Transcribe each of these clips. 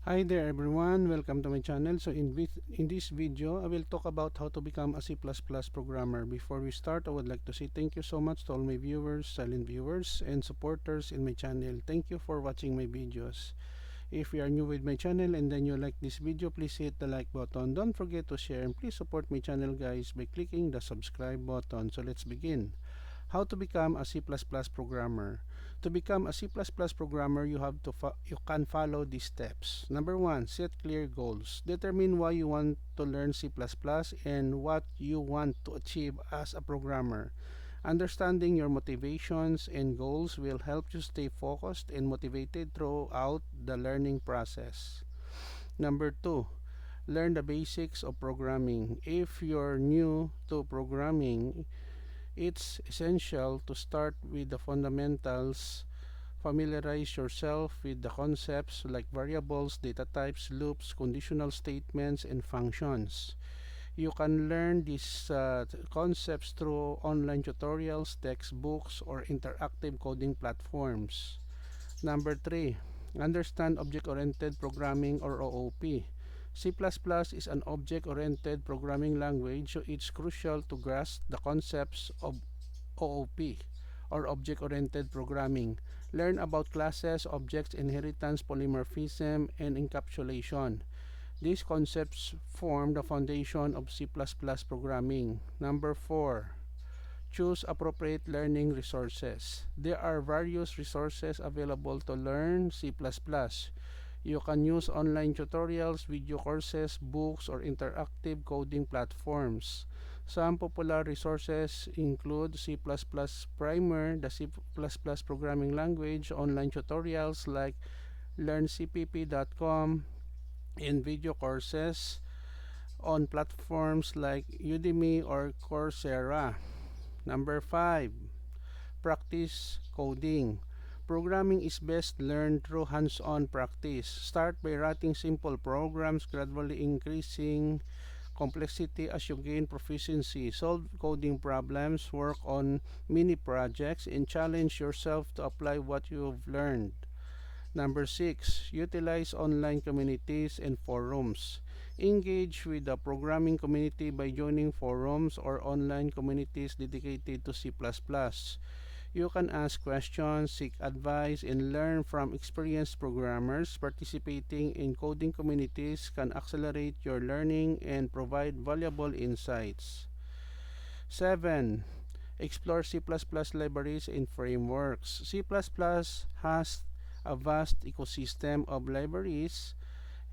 Hi there everyone, welcome to my channel. So in this video, I will talk about how to become a C++ programmer. Before we start, I would like to say thank you so much to all my viewers, silent viewers, and supporters in my channel. Thank you for watching my videos. If you are new with my channel and then you like this video, please hit the like button. Don't forget to share and please support my channel guys by clicking the subscribe button. So let's begin. How to become a C++ programmer. To become a C++ programmer, you can follow these steps. Number 1, set clear goals. Determine why you want to learn C++ and what you want to achieve as a programmer. Understanding your motivations and goals will help you stay focused and motivated throughout the learning process. Number 2, learn the basics of programming. If you're new to programming, it's essential to start with the fundamentals. Familiarize yourself with the concepts like variables, data types, loops, conditional statements, and functions. You can learn these concepts through online tutorials, textbooks, or interactive coding platforms. Number 3, understand object-oriented programming or OOP. C++ is an object-oriented programming language, so it's crucial to grasp the concepts of OOP or object-oriented programming. Learn about classes, objects, inheritance, polymorphism, and encapsulation. These concepts form the foundation of C++ programming. Number 4, choose appropriate learning resources. There are various resources available to learn C++. You can use online tutorials, video courses, books, or interactive coding platforms. Some popular resources include C++ Primer, the C++ programming language, online tutorials like learncpp.com, and video courses on platforms like Udemy or Coursera. Number 5, practice coding. Programming is best learned through hands-on practice. Start by writing simple programs, gradually increasing complexity as you gain proficiency. Solve coding problems, work on mini projects, and challenge yourself to apply what you've learned. Number 6, utilize online communities and forums. Engage with the programming community by joining forums or online communities dedicated to C++. You can ask questions, seek advice, and learn from experienced programmers. Participating in coding communities can accelerate your learning and provide valuable insights. 7, explore C++ libraries and frameworks. C++ has a vast ecosystem of libraries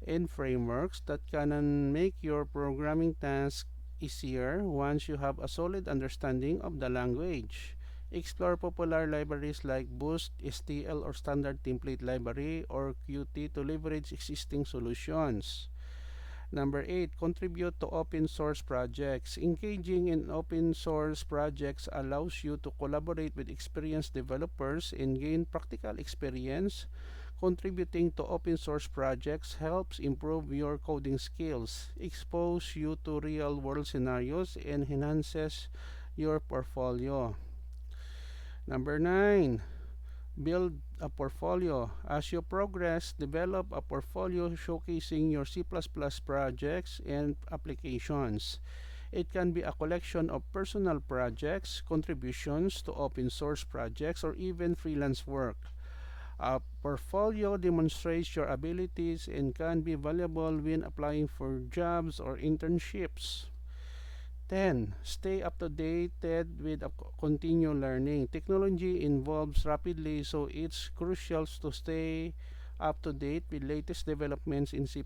and frameworks that can make your programming task easier once you have a solid understanding of the language. Explore popular libraries like Boost, STL, or Standard Template Library, or Qt to leverage existing solutions. Number 8, contribute to open source projects. Engaging in open source projects allows you to collaborate with experienced developers and gain practical experience. Contributing to open source projects helps improve your coding skills, expose you to real-world scenarios, and enhances your portfolio. Number 9, build a portfolio. As you progress, develop a portfolio showcasing your C++ projects and applications. It can be a collection of personal projects, contributions to open source projects, or even freelance work. A portfolio demonstrates your abilities and can be valuable when applying for jobs or internships. 10. Stay up to date with continue learning. Technology evolves rapidly, so it's crucial to stay up to date with latest developments in C++.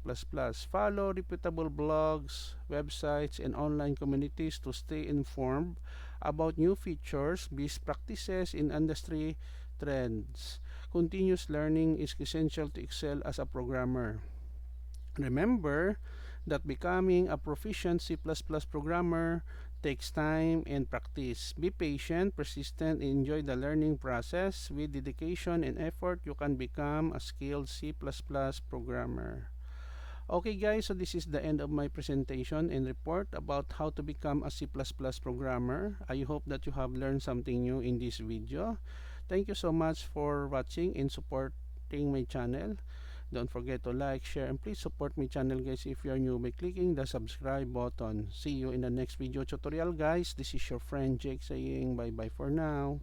Follow reputable blogs, websites, and online communities to stay informed about new features, best practices, and industry trends. Continuous learning is essential to excel as a programmer. Remember that becoming a proficient C++ programmer takes time and practice. Be patient, persistent, and enjoy the learning process. With dedication and effort, you can become a skilled C++ programmer. Okay guys, so this is the end of my presentation and report about how to become a C++ programmer. I hope that you have learned something new in this video. Thank you so much for watching and supporting my channel. Don't forget to like, share, and please support my channel guys if you are new by clicking the subscribe button. See you in the next video tutorial guys. This is your friend Jake saying bye bye for now.